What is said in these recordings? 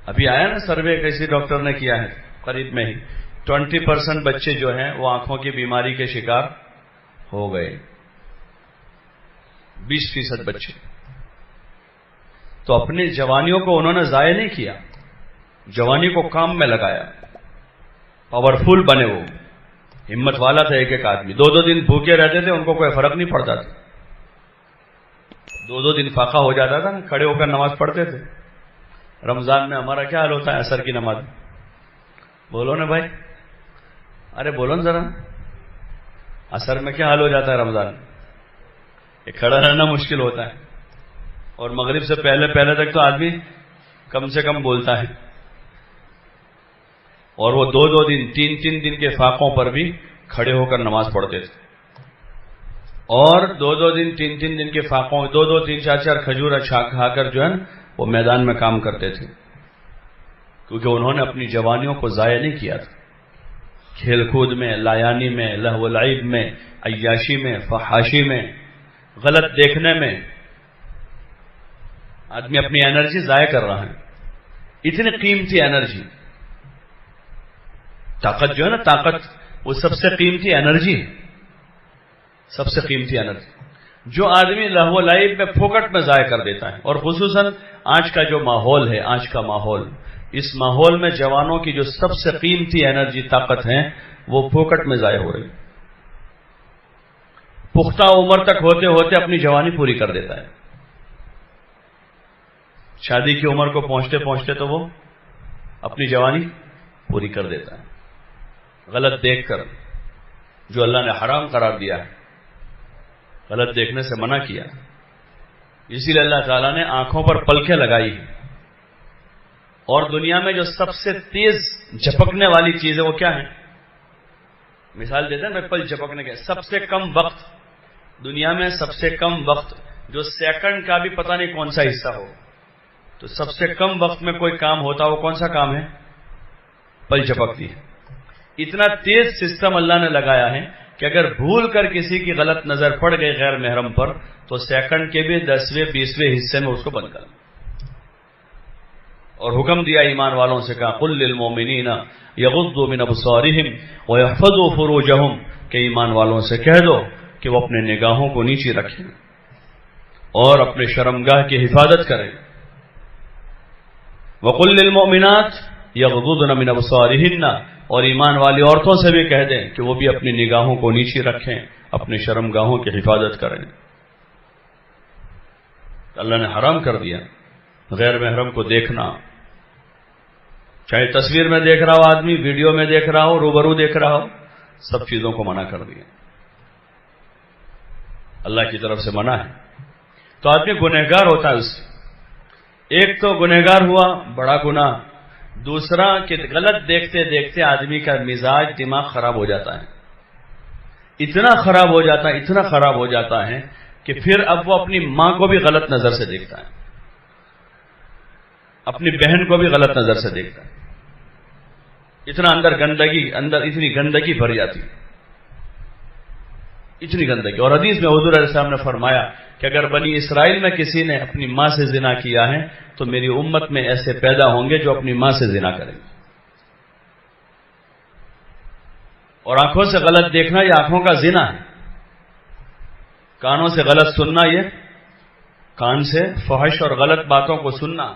ابھی آیا نا سروے کسی ڈاکٹر نے کیا ہے قریب میں ہی 20% بچے جو ہیں وہ آنکھوں کی بیماری کے شکار ہو گئے. 20% بچے. تو اپنی جوانیوں کو انہوں نے ضائع نہیں کیا, جوانی کو کام میں لگایا, پاورفل بنے, وہ ہمت والا تھا. ایک ایک آدمی 2 دن بھوکے رہتے تھے, ان کو کوئی فرق نہیں پڑتا تھا. 2 دن فاقہ ہو جاتا تھا, کھڑے ہو کر نماز پڑھتے تھے. رمضان میں ہمارا کیا حال ہوتا ہے عصر کی نماز؟ بولو نا بھائی, ارے بولو نا ذرا, عصر میں کیا حال ہو جاتا ہے رمضان؟ یہ کھڑا رہنا مشکل ہوتا ہے, اور مغرب سے پہلے تک تو آدمی کم سے کم بولتا ہے. اور وہ 2 دن 3 دن کے فاقوں پر بھی کھڑے ہو کر نماز پڑھتے تھے. اور 2 دن 3 دن کے فاقوں 2 3 4 کھجور کھا کر جو ہے وہ میدان میں کام کرتے تھے, کیونکہ انہوں نے اپنی جوانیوں کو ضائع نہیں کیا تھا. کھیل کود میں, لایانی میں, لہو و لعب میں, عیاشی میں, فحاشی میں, غلط دیکھنے میں آدمی اپنی انرجی ضائع کر رہا ہے. اتنی قیمتی انرجی, طاقت جو ہے نا, طاقت وہ سب سے قیمتی انرجی ہے, سب سے قیمتی انرجی جو آدمی لہو و لعب میں پھوکٹ میں ضائع کر دیتا ہے. اور خصوصاً آج کا جو ماحول ہے, آج کا ماحول, اس ماحول میں جوانوں کی جو سب سے قیمتی انرجی طاقت ہے وہ پھوکٹ میں ضائع ہو رہی. پختہ عمر تک ہوتے ہوتے اپنی جوانی پوری کر دیتا ہے, شادی کی عمر کو پہنچتے پہنچتے تو وہ اپنی جوانی پوری کر دیتا ہے, غلط دیکھ کر, جو اللہ نے حرام قرار دیا ہے, غلط دیکھنے سے منع کیا. اسی لیے اللہ تعالیٰ نے آنکھوں پر پلکیں لگائی ہیں. اور دنیا میں جو سب سے تیز جھپکنے والی چیز ہے وہ کیا ہے؟ مثال دیتے ہیں نا, پل جھپکنے کے سب سے کم وقت, دنیا میں سب سے کم وقت جو سیکنڈ کا بھی پتہ نہیں کون سا حصہ ہو, تو سب سے کم وقت میں کوئی کام ہوتا وہ کون سا کام ہے؟ پل جھپکتی ہے. اتنا تیز سسٹم اللہ نے لگایا ہے کہ اگر بھول کر کسی کی غلط نظر پڑ گئی غیر محرم پر تو سیکنڈ کے بھی 10ویں 20ویں حصے میں اس کو بند کر. اور حکم دیا ایمان والوں سے, کہا قل للمؤمنین یغضوا من ابصارہم ویحفظوا فروجہم, کہ ایمان والوں سے کہہ دو کہ وہ اپنے نگاہوں کو نیچے رکھیں اور اپنے شرمگاہ کی حفاظت کریں. وقل للمؤمنات یغضضن من ابصارہن, اور ایمان والی عورتوں سے بھی کہہ دیں کہ وہ بھی اپنی نگاہوں کو نیچے رکھیں, اپنے شرمگاہوں کی حفاظت کریں. اللہ نے حرام کر دیا غیر محرم کو دیکھنا, چاہے تصویر میں دیکھ رہا ہو آدمی, ویڈیو میں دیکھ رہا ہو, روبرو دیکھ رہا ہو, سب چیزوں کو منع کر دیا, اللہ کی طرف سے منع ہے. تو آدمی گنہگار ہوتا ہے اس سے. ایک تو گنہگار ہوا بڑا گناہ, دوسرا کہ غلط دیکھتے دیکھتے آدمی کا مزاج دماغ خراب ہو جاتا ہے, اتنا خراب ہو جاتا ہے کہ پھر اب وہ اپنی ماں کو بھی غلط نظر سے دیکھتا ہے, اپنی بہن کو بھی غلط نظر سے دیکھتا ہے. اتنا اندر اتنی گندگی بھر جاتی, اتنی گندگی. اور حدیث میں حضور علیہ السلام نے فرمایا کہ اگر بنی اسرائیل میں کسی نے اپنی ماں سے زنا کیا ہے تو میری امت میں ایسے پیدا ہوں گے جو اپنی ماں سے زنا کریں گے. اور آنکھوں سے غلط دیکھنا یہ آنکھوں کا زنا ہے. کانوں سے غلط سننا, یہ کان سے فحش اور غلط باتوں کو سننا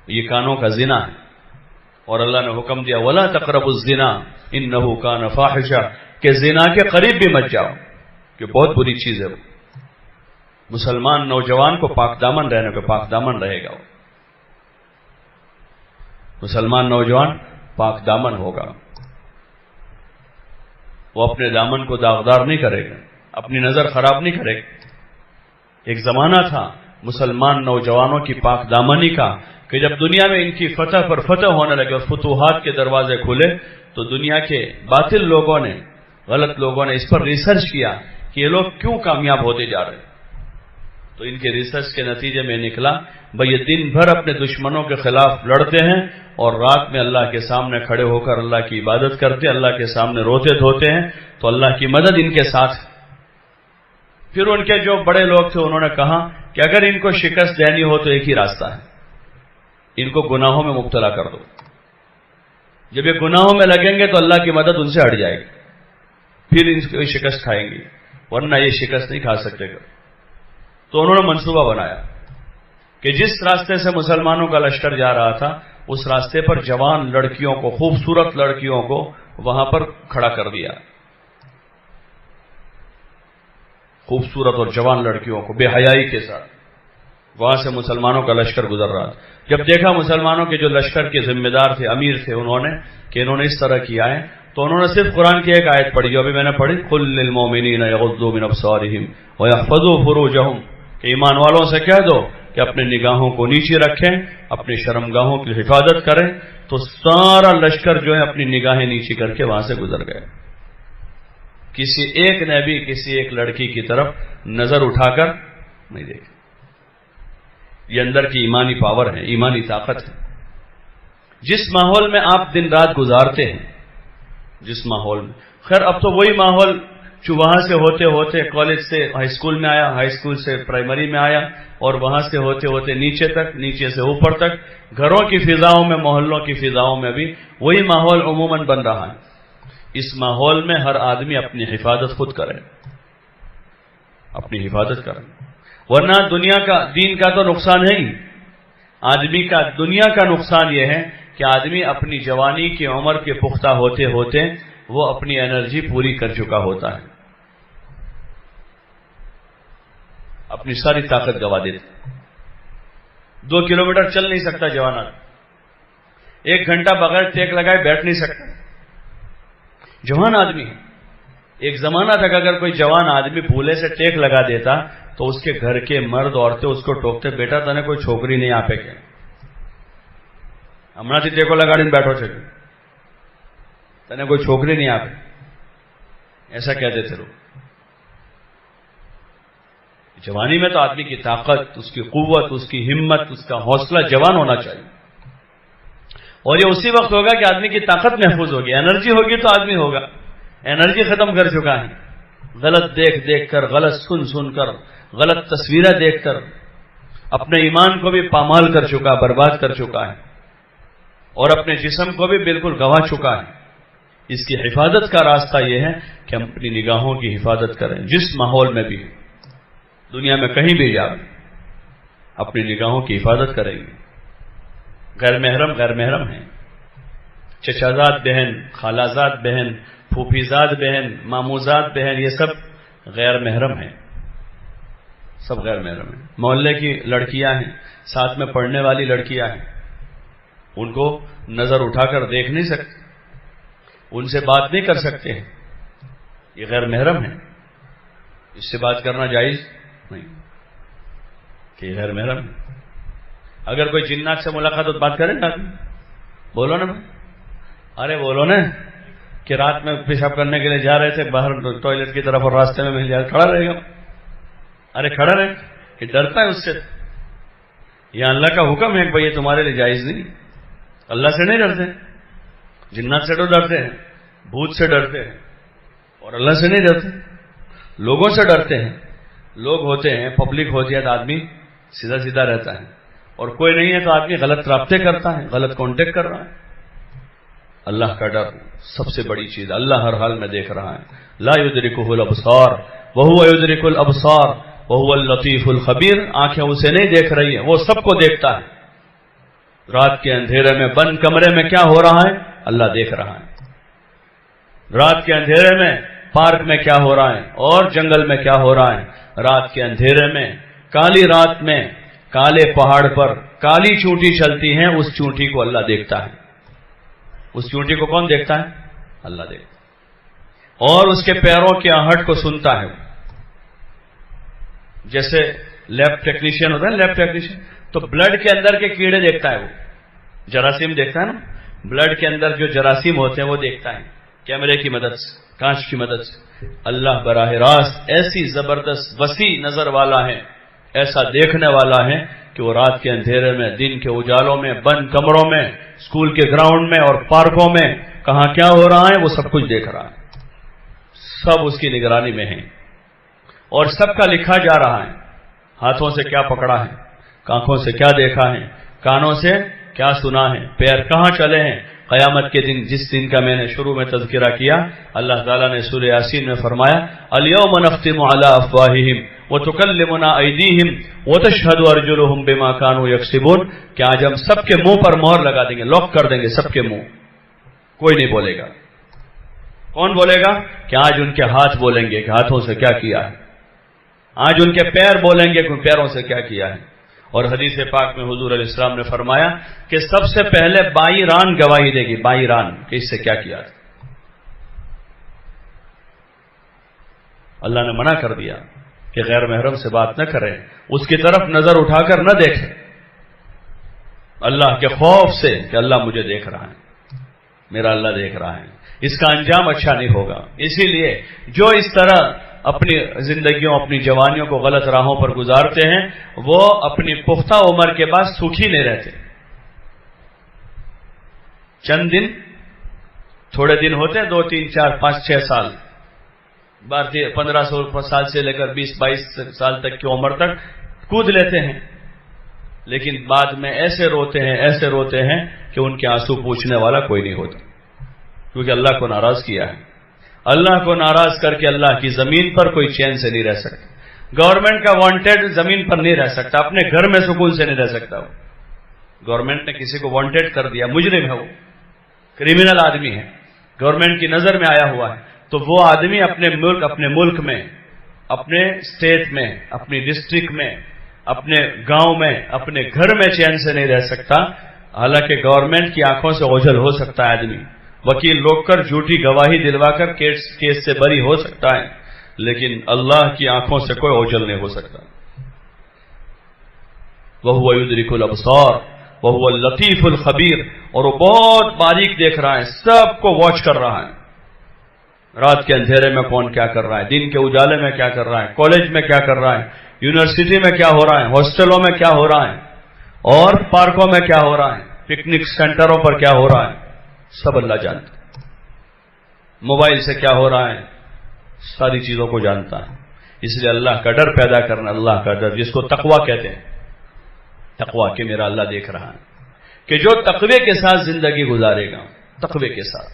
یہ کانوں کا زنا ہے. اور اللہ نے حکم دیا وَلَا تَقْرَبُوا الزِّنَا إِنَّهُ كَانَ فَاحِشًا, کہ زنا کے قریب بھی مت جاؤ, کہ بہت بری چیز ہے. وہ مسلمان نوجوان کو پاک دامن رہنے کو پاک دامن رہے گا, مسلمان نوجوان پاک دامن ہوگا, وہ اپنے دامن کو داغدار نہیں کرے گا, اپنی نظر خراب نہیں کرے گا. ایک زمانہ تھا مسلمان نوجوانوں کی پاک دامنی کا کہ جب دنیا میں ان کی فتح پر فتح ہونے لگے اور فتوحات کے دروازے کھلے تو دنیا کے باطل لوگوں نے, غلط لوگوں نے اس پر ریسرچ کیا کہ یہ لوگ کیوں کامیاب ہوتے جا رہے ہیں. تو ان کے ریسرچ کے نتیجے میں نکلا بھئی یہ دن بھر اپنے دشمنوں کے خلاف لڑتے ہیں اور رات میں اللہ کے سامنے کھڑے ہو کر اللہ کی عبادت کرتے, اللہ کے سامنے روتے دھوتے ہیں, تو اللہ کی مدد ان کے ساتھ. پھر ان کے جو بڑے لوگ تھے انہوں نے کہا کہ اگر ان کو شکست دینی ہو تو ایک ہی راستہ ہے, ان کو گناہوں میں مبتلا کر دو. جب یہ گناہوں میں لگیں گے تو اللہ کی مدد ان سے ہٹ جائے گی, پھر ان کی شکست کھائیں گے, ورنہ یہ شکست نہیں کھا سکتے. تو انہوں نے منصوبہ بنایا کہ جس راستے سے مسلمانوں کا لشکر جا رہا تھا اس راستے پر جوان لڑکیوں کو, خوبصورت لڑکیوں کو وہاں پر کھڑا کر دیا. خوبصورت اور جوان لڑکیوں کو بے حیائی کے ساتھ وہاں سے مسلمانوں کا لشکر گزر رہا تھا. جب دیکھا مسلمانوں کے جو لشکر کے ذمہ دار تھے, امیر تھے, انہوں نے اس طرح کیا ہے, تو انہوں نے صرف قرآن کی ایک آیت پڑھی جو ابھی میں نے پڑھی, قل للمؤمنین یغضوا من ابصارہم ویحفظوا فروجہم, کہ ایمان والوں سے کہہ دو کہ اپنے نگاہوں کو نیچے رکھیں, اپنی شرمگاہوں کی حفاظت کریں. تو سارا لشکر جو ہے اپنی نگاہیں نیچی کر کے وہاں سے گزر گئے. کسی ایک نے بھی کسی ایک لڑکی کی طرف نظر اٹھا کر نہیں دیکھی. یہ اندر کی ایمانی پاور ہے, ایمانی طاقت ہے. جس ماحول میں آپ دن رات گزارتے ہیں, جس ماحول میں, خیر اب تو وہی ماحول جو وہاں سے ہوتے ہوتے کالج سے ہائی اسکول میں آیا, ہائی اسکول سے پرائمری میں آیا, اور وہاں سے ہوتے ہوتے نیچے تک, نیچے سے اوپر تک, گھروں کی فضاؤں میں, محلوں کی فضاؤں میں بھی وہی ماحول عموماً بن رہا ہے. اس ماحول میں ہر آدمی اپنی حفاظت خود کرے, اپنی حفاظت کرے, ورنہ دنیا کا, دین کا تو نقصان ہے ہی. آدمی کا, دنیا کا نقصان یہ ہے کہ آدمی اپنی جوانی کی عمر کے پختہ ہوتے ہوتے وہ اپنی انرجی پوری کر چکا ہوتا ہے, اپنی ساری طاقت گوا دیتا. 2 کلومیٹر چل نہیں سکتا جوان آدمی, 1 گھنٹہ بغیر ٹیک لگائے بیٹھ نہیں سکتا جوان آدمی. ایک زمانہ تک اگر کوئی جوان آدمی پھولے سے ٹیک لگا دیتا تو اس کے گھر کے مرد عورتیں اس کو ٹوکتے, بیٹا تنے کوئی چھوکری نہیں آپ کے, ہمنا تھی ٹیکو لگاڑی بیٹھو چلے, تنے کوئی چھوکری نہیں آپ, ایسا کہہ دیتے لوگ. جوانی میں تو آدمی کی طاقت, اس کی قوت, اس کی ہمت, اس کا حوصلہ جوان ہونا چاہیے. اور یہ اسی وقت ہوگا کہ آدمی کی طاقت محفوظ ہوگی, انرجی ہوگی تو آدمی ہوگا. انرجی ختم کر چکا ہے, غلط دیکھ دیکھ کر, غلط سن سن کر, غلط تصویریں دیکھ کر اپنے ایمان کو بھی پامال کر چکا, برباد کر چکا ہے, اور اپنے جسم کو بھی بالکل گنوا چکا ہے. اس کی حفاظت کا راستہ یہ ہے کہ ہم اپنی نگاہوں کی حفاظت کریں. جس ماحول میں بھی, دنیا میں کہیں بھی جا, اپنی نگاہوں کی حفاظت کریں گے. غیر محرم ہیں, چچازاد بہن, خالازاد بہن, پھوپھیزاد بہن, ماموزاد بہن, یہ سب غیر محرم ہیں, سب غیر محرم ہیں. محلے کی لڑکیاں ہیں, ساتھ میں پڑھنے والی لڑکیاں ہیں, ان کو نظر اٹھا کر دیکھ نہیں سکتے, ان سے بات نہیں کر سکتے ہیں, یہ غیر محرم ہیں. اس سے بات کرنا جائز نہیں کہ یہ غیر محرم ہے. اگر کوئی جنات سے ملاقات تو بات کریں گے آدمی, بولو نا بھائی, ارے بولو نا کہ رات میں پیشاب کرنے کے لیے جا رہے تھے باہر ٹوائلٹ کی طرف اور راستے میں مل جائے, کھڑا رہے گا, ارے کھڑا رہے, کہ ڈرتا ہے اس سے. یہ اللہ کا حکم ہے کہ بھائی یہ تمہارے لیے جائز نہیں. اللہ سے نہیں ڈرتے, جنات سے تو ڈرتے ہیں, بھوت سے ڈرتے ہیں, اور اللہ سے نہیں ڈرتے. لوگوں سے ڈرتے ہیں. لوگ ہوتے ہیں, پبلک ہوتی ہے تو آدمی سیدھا سیدھا رہتا ہے, اور کوئی نہیں ہے تو آدمی غلط رابطے کرتا ہے, غلط کانٹیکٹ کر رہا ہے. اللہ کا ڈر سب سے بڑی چیز, اللہ ہر حال میں دیکھ رہا ہے. لا یدرکہ الابصار وہو یدرک الابصار وہو اللطیف الخبیر. آنکھیں اسے نہیں دیکھ رہی ہیں, وہ سب کو دیکھتا ہے. رات کے اندھیرے میں بند کمرے میں کیا ہو رہا ہے, اللہ دیکھ رہا ہے. رات کے اندھیرے میں پارک میں کیا ہو رہا ہے اور جنگل میں کیا ہو رہا ہے. رات کے اندھیرے میں, کالی رات میں, کالے پہاڑ پر کالی چونٹی چلتی ہیں, اس چونٹی کو اللہ دیکھتا ہے. اس چونٹی کو کون دیکھتا ہے, اللہ دیکھتا ہے. اور اس کے پیروں کی آہٹ کو سنتا ہے. جیسے لیب ٹیکنیشین ہوتا ہے, لیب ٹیکنیشین تو بلڈ کے اندر کے کیڑے دیکھتا ہے, وہ جراثیم دیکھتا ہے نا, بلڈ کے اندر جو جراثیم ہوتے ہیں وہ دیکھتا ہے کیمرے کی مدد سے, کانچ کی مدد سے. اللہ براہ راست ایسی زبردست وسیع نظر والا ہے, ایسا دیکھنے والا ہے کہ وہ رات کے اندھیرے میں, دن کے اجالوں میں, بند کمروں میں, اسکول کے گراؤنڈ میں اور پارکوں میں کہاں کیا ہو رہا ہے وہ سب کچھ دیکھ رہا ہے. سب اس کی نگرانی میں ہیں, اور سب کا لکھا جا رہا ہے. ہاتھوں سے کیا پکڑا ہے, آنکھوں سے کیا دیکھا ہے, کانوں سے کیا سنا ہے، پیر کہاں چلے ہیں۔ قیامت کے دن، جس دن کا میں نے شروع میں تذکرہ کیا، اللہ تعالیٰ نے سورہ یاسین میں فرمایا الیوم نختم علی افواہہم وتکلمنا ایدیہم وتشہد ارجلہم بما کانوا یکسبون، کہ آج ہم سب کے منہ پر مہر لگا دیں گے، لاک کر دیں گے سب کے منہ، کوئی نہیں بولے گا۔ کون بولے گا؟ کہ آج ان کے ہاتھ بولیں گے کہ ہاتھوں سے کیا کیا ہے، آج ان کے پیر بولیں گے کہ پیروں سے کیا کیا ہے۔ اور حدیث پاک میں حضور علیہ السلام نے فرمایا کہ سب سے پہلے بائی ران گواہی دے گی، بائی ران، کہ اس سے کیا کیا تھا۔ اللہ نے منع کر دیا کہ غیر محرم سے بات نہ کریں، اس کی طرف نظر اٹھا کر نہ دیکھیں، اللہ کے خوف سے کہ اللہ مجھے دیکھ رہا ہے، میرا اللہ دیکھ رہا ہے، اس کا انجام اچھا نہیں ہوگا۔ اسی لیے جو اس طرح اپنی زندگیوں، اپنی جوانیوں کو غلط راہوں پر گزارتے ہیں، وہ اپنی پختہ عمر کے بعد سکھی نہیں رہتے۔ چند دن، تھوڑے دن ہوتے ہیں، 2 3 4 5 6 سال، 15 سال سے لے کر 20 22 سال تک کی عمر تک کود لیتے ہیں، لیکن بعد میں ایسے روتے ہیں کہ ان کے آنسو پوچھنے والا کوئی نہیں ہوتا، کیونکہ اللہ کو ناراض کیا ہے۔ اللہ کو ناراض کر کے اللہ کی زمین پر کوئی چین سے نہیں رہ سکتا۔ گورنمنٹ کا وانٹیڈ زمین پر نہیں رہ سکتا، اپنے گھر میں سکون سے نہیں رہ سکتا۔ وہ گورنمنٹ نے کسی کو وانٹیڈ کر دیا، مجرم ہے، وہ کریمنل آدمی ہے، گورنمنٹ کی نظر میں آیا ہوا ہے، تو وہ آدمی اپنے ملک میں، اپنے اسٹیٹ میں، اپنی ڈسٹرکٹ میں، اپنے گاؤں میں، اپنے گھر میں چین سے نہیں رہ سکتا۔ حالانکہ گورنمنٹ کی آنکھوں سے اوجھل ہو سکتا ہے آدمی، وکیل روک کر جھوٹی گواہی دلوا کر کیس سے بری ہو سکتا ہے، لیکن اللہ کی آنکھوں سے کوئی اوجھل نہیں ہو سکتا۔ وَهُوَ يُدْرِكُ الْأَبْصَارَ وَهُوَ اللَّطِيفُ الْخَبِيرُ، اور وہ بہت باریک دیکھ رہا ہے، سب کو واچ کر رہا ہے۔ رات کے اندھیرے میں کون کیا کر رہا ہے، دن کے اجالے میں کیا کر رہا ہے، کالج میں کیا کر رہا ہے، یونیورسٹی میں کیا ہو رہا ہے، ہاسٹلوں میں کیا ہو رہا ہے، اور پارکوں میں کیا ہو رہا ہے، پکنک سینٹروں پر کیا ہو رہا ہے، سب اللہ جانتا ہے۔ موبائل سے کیا ہو رہا ہے، ساری چیزوں کو جانتا ہے۔ اس لیے اللہ کا ڈر پیدا کرنا، اللہ کا ڈر جس کو تقویٰ کہتے ہیں، تقویٰ کہ میرا اللہ دیکھ رہا ہے، کہ جو تقوی کے ساتھ زندگی گزارے گا، تقوی کے ساتھ